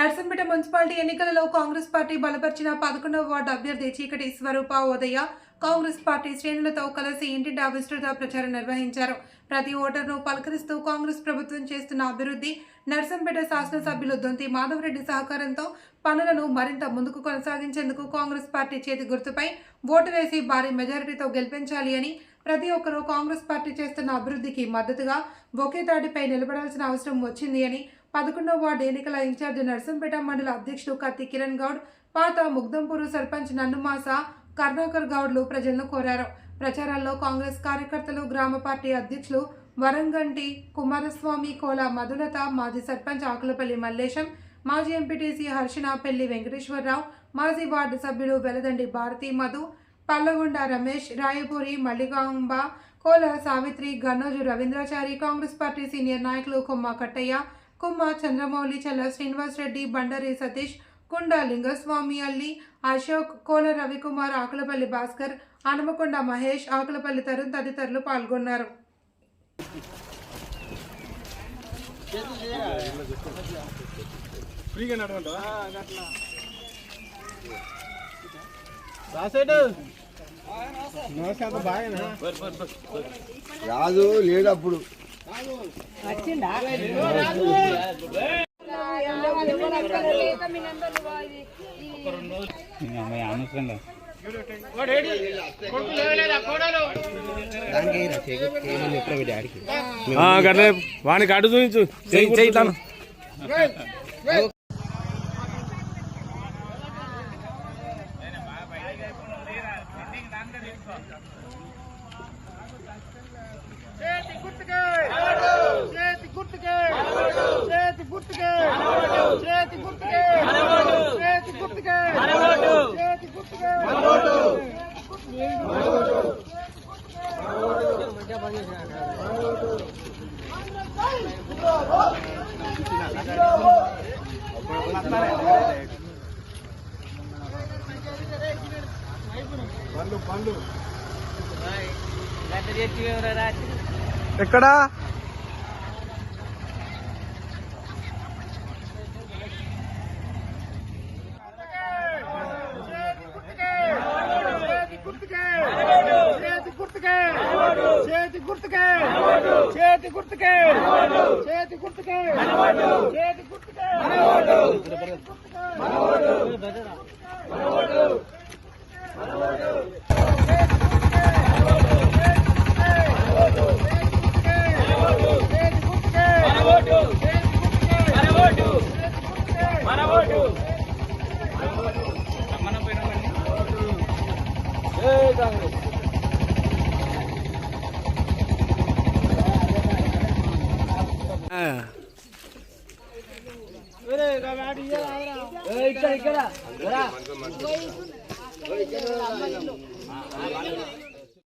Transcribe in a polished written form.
Narsampet municipality ఎన్నికలలో Congress party బలపరిచిన 11వ ward అభ్యర్థి చీకటి స్వరూప ఉదయ కాంగ్రెస్ పార్టీ శ్రేణులతో కలిసి ఇంటింటా విస్తృత ప్రచారం నిర్వహించారు. ప్రతి ఓటర్ను పలకరిస్తూ కాంగ్రెస్ ప్రభుత్వం చేస్తున్న అభివృద్ధి, నర్సంపేట శాసనసభ్యులు దొంతి మాధవరెడ్డి సహకారంతో పనులను మరింత ముందుకు కొనసాగించేందుకు కాంగ్రెస్ పార్టీ చేతి గుర్తుపై ఓటు వేసి భారీ మెజారిటీతో గెలిపించాలి అని, ప్రతి ఒక్కరూ కాంగ్రెస్ పార్టీ చేస్తున్న అభివృద్ధికి మద్దతుగా ఒకే తాటిపై నిలబడాల్సిన అవసరం వచ్చింది అని 11వ వార్డు ఎన్నికల ఇన్ఛార్జి నర్సంపేట మండల అధ్యక్షుడు కత్తి కిరణ్ గౌడ్, పాత ముగ్దంపూరు సర్పంచ్ నన్నుమాస కర్ణాకర్ గౌడ్లు ప్రజలను కోరారు. ప్రచారాల్లో కాంగ్రెస్ కార్యకర్తలు, గ్రామ పార్టీ అధ్యక్షులు వరంగంటి కుమారస్వామి, కోల మధులత, మాజీ సర్పంచ్ ఆకులపల్లి మల్లేశం, మాజీ ఎంపీటీసీ హర్షణ, పెళ్లి వెంకటేశ్వరరావు, మాజీ వార్డు సభ్యులు వెలదండి భారతి మధు, పల్లగొండ రమేష్, రాయపూరి మల్లికాంబ, కోల సావిత్రి, గన్నోజు రవీంద్రాచారి, కాంగ్రెస్ పార్టీ సీనియర్ నాయకులు కొమ్మ కట్టయ్య, కుమ్మ చంద్రమౌళి, చల్ల శ్రీనివాస్ రెడ్డి, బండరి సతీష్, కుండ లింగస్వామి, అల్లి అశోక్, కోల రవికుమార్, ఆకులపల్లి భాస్కర్, హనుమకొండ మహేష్, ఆకులపల్లి తరుణ్ తదితరులు పాల్గొన్నారు. రాజు లేడప్పుడు వానికి అటు చూపించు చేయితాను. ఎక్కడా ఇక్కడ